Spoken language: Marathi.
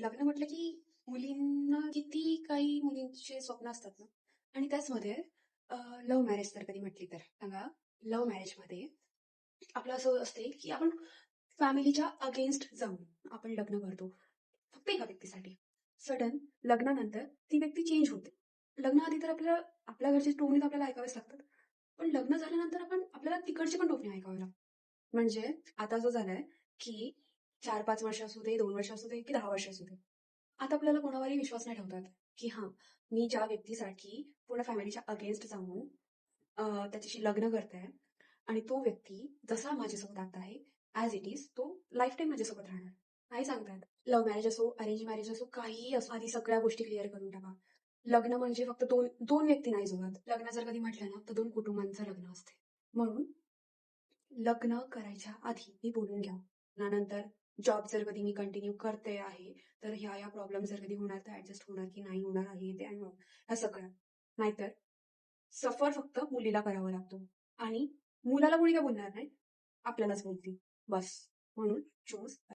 लग्न म्हटलं की मुलींना किती काही मुलींचे स्वप्न असतात ना. आणि त्याचमध्ये लव्ह मॅरेज जर कधी म्हटली तर सांगा. लव्ह मॅरेजमध्ये आपलं असं असते की आपण फॅमिलीच्या अगेन्स्ट जाऊन आपण लग्न करतो फक्त एका व्यक्तीसाठी. सडन लग्नानंतर ती व्यक्ती चेंज होते. लग्नाआधी तर आपल्याला आपल्या घरचे टोमणे आपल्याला ऐकावेच लागतात, पण लग्न झाल्यानंतर आपल्याला तिकडचे पण टोमणे ऐकावे लागतात. म्हणजे आता असं झालंय की 4-5 वर्ष असू दे, 2 वर्ष असू दे की 10 वर्ष असू दे, आता आपल्याला कोणावरही विश्वास नाही ठेवतात की हां, मी ज्या व्यक्तीसाठी पूर्ण फॅमिलीच्या अगेन्स्ट जाऊन त्याच्याशी लग्न करते आणि तो व्यक्ती जसा माझ्यासोबत आता आहे ॲज इट इज तो लाईफ टाईम माझ्यासोबत राहणार. नाही सांगतात. लव्ह मॅरेज असो, अरेंज मॅरेज असो, काहीही असो, आधी सगळ्या गोष्टी क्लिअर करून टाका. लग्न म्हणजे फक्त दोन दोन व्यक्ती नाही जुळत. लग्न जर कधी म्हटलं ना, तर 2 कुटुंबांचं लग्न असते. म्हणून लग्न करायच्या आधी मी बोलून घ्या. त्यानंतर जॉब जर कधी मी कंटिन्यू करते आहे, तर ह्या प्रॉब्लेम जर कधी होणार तर ॲडजस्ट होणार की नाही होणार आहे ते आणि ह्या सगळ्या. नाहीतर सफर फक्त मुलीला करावा लागतो आणि मुलाला कोणी काय बोलणार नाही, आपल्यालाच बोलतील. बस. म्हणून चूज